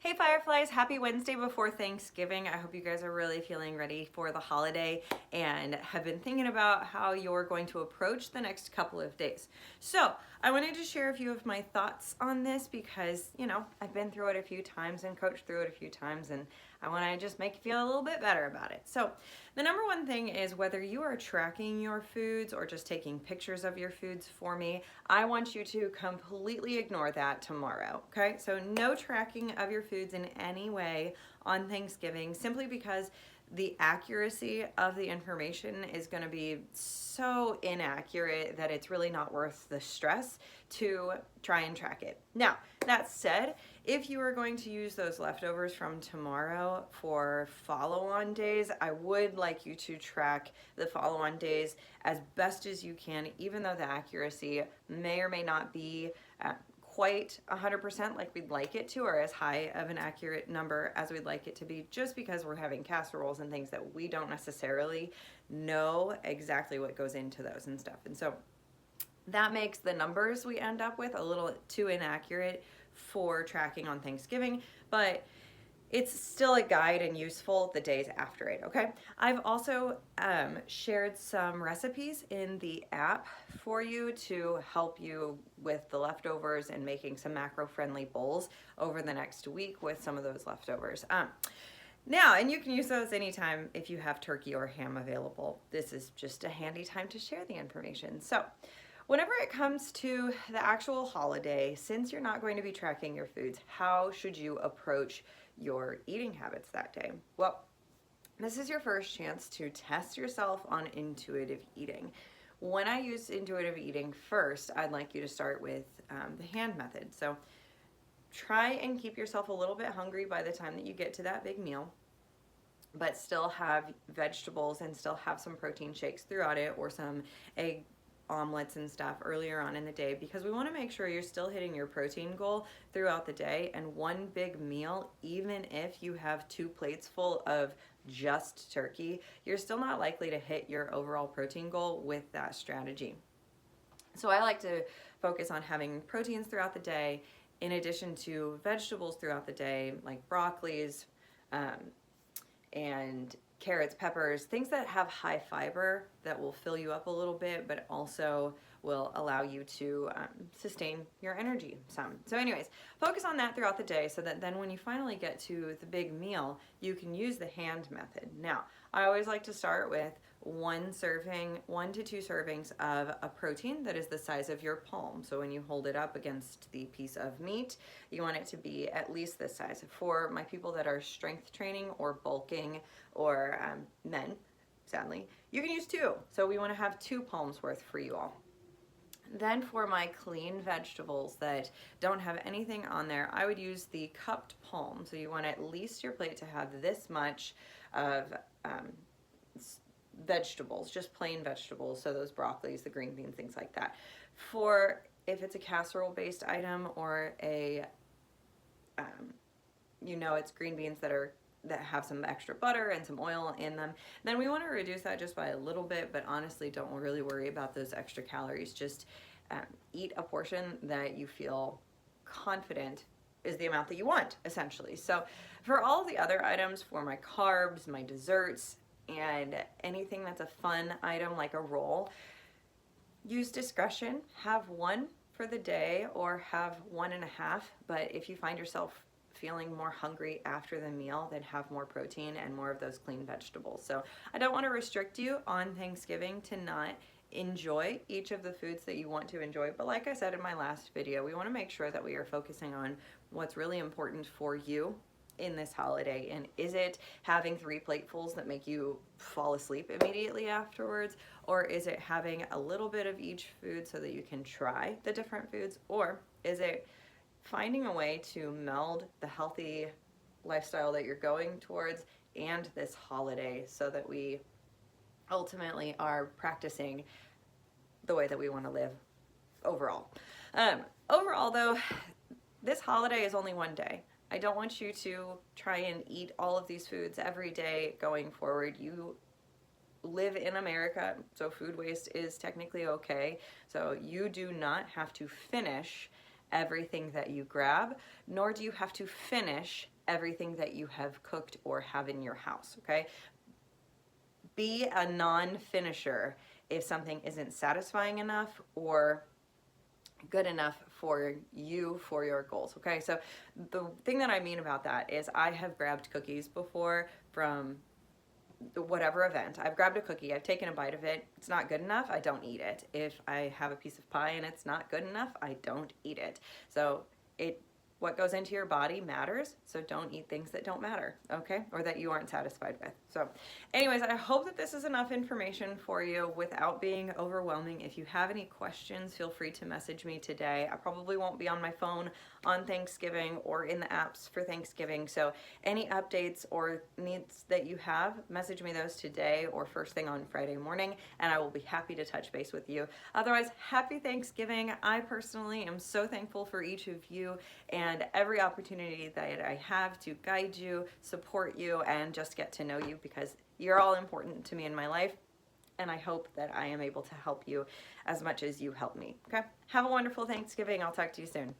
Hey Fireflies, happy Wednesday before Thanksgiving. I hope you guys are really feeling ready for the holiday and have been thinking about how you're going to approach the next couple of days. So I wanted to share a few of my thoughts on this because, I've been through it a few times and coached through it a few times, and I want to just make you feel a little bit better about it. So the number one thing is, whether you are tracking your foods or just taking pictures of your foods for me, I want you to completely ignore that tomorrow, okay? So no tracking of your foods in any way on Thanksgiving, simply because the accuracy of the information is going to be so inaccurate that it's really not worth the stress to try and track it. Now, that said, if you are going to use those leftovers from tomorrow for follow-on days, I would like you to track the follow-on days as best as you can, even though the accuracy may or may not be quite 100% like we'd like it to, or as high of an accurate number as we'd like it to be, just because we're having casseroles and things that we don't necessarily know exactly what goes into those and stuff. And so that makes the numbers we end up with a little too inaccurate for tracking on Thanksgiving, but it's still a guide and useful the days after it, okay? I've also shared some recipes in the app for you to help you with the leftovers and making some macro-friendly bowls over the next week with some of those leftovers. Now, and you can use those anytime if you have turkey or ham available. This is just a handy time to share the information. So, whenever it comes to the actual holiday, since you're not going to be tracking your foods, how should you approach your eating habits that day? Well, this is your first chance to test yourself on intuitive eating. When I use intuitive eating first, I'd like you to start with the hand method. So try and keep yourself a little bit hungry by the time that you get to that big meal, but still have vegetables and still have some protein shakes throughout it, or some egg omelets and stuff earlier on in the day, because we want to make sure you're still hitting your protein goal throughout the day. And one big meal, even if you have 2 plates full of just turkey, you're still not likely to hit your overall protein goal with that strategy. So I like to focus on having proteins throughout the day, in addition to vegetables throughout the day, like broccolis, and carrots, peppers, things that have high fiber that will fill you up a little bit, but also will allow you to sustain your energy some. So anyways, focus on that throughout the day, so that then when you finally get to the big meal, you can use the hand method. Now, I always like to start with 1 to 2 servings of a protein that is the size of your palm. So when you hold it up against the piece of meat, you want it to be at least this size. For my people that are strength training or bulking, or men, sadly, you can use 2. So we want to have 2 palms worth for you all. Then for my clean vegetables that don't have anything on there, I would use the cupped palm. So you want at least your plate to have this much of vegetables, just plain vegetables. So those broccolis, the green beans, things like that. For if it's a casserole based item, or a it's green beans that have some extra butter and some oil in them, then we want to reduce that just by a little bit. But honestly, don't really worry about those extra calories. Just eat a portion that you feel confident is the amount that you want, essentially. So for all the other items, for my carbs, my desserts, and anything that's a fun item like a roll, use discretion. Have 1 for the day, or have 1.5. But if you find yourself feeling more hungry after the meal, then have more protein and more of those clean vegetables. So I don't want to restrict you on Thanksgiving to not enjoy each of the foods that you want to enjoy. But like I said in my last video, we want to make sure that we are focusing on what's really important for you in this holiday. And is it having 3 platefuls that make you fall asleep immediately afterwards? Or is it having a little bit of each food so that you can try the different foods? Or is it finding a way to meld the healthy lifestyle that you're going towards and this holiday, so that we ultimately are practicing the way that we want to live overall? Overall though, this holiday is only 1 day. I don't want you to try and eat all of these foods every day going forward. You live in America, so food waste is technically okay. So you do not have to finish everything that you grab, nor do you have to finish everything that you have cooked or have in your house, okay? Be a non-finisher if something isn't satisfying enough or good enough for you, for your goals, okay? So the thing that I mean about that is I have grabbed cookies before from whatever event. I've grabbed a cookie, I've taken a bite of it, it's not good enough, I don't eat it. If I have a piece of pie and it's not good enough, I don't eat it. So what goes into your body matters, so don't eat things that don't matter, okay? Or that you aren't satisfied with. So anyways, I hope that this is enough information for you without being overwhelming. If you have any questions, feel free to message me today. I probably won't be on my phone on Thanksgiving or in the apps for Thanksgiving, so any updates or needs that you have, message me those today or first thing on Friday morning, and I will be happy to touch base with you. Otherwise, happy Thanksgiving. I personally am so thankful for each of you and every opportunity that I have to guide you, support you, and just get to know you, because you're all important to me in my life, and I hope that I am able to help you as much as you help me, okay? Have a wonderful Thanksgiving. I'll talk to you soon.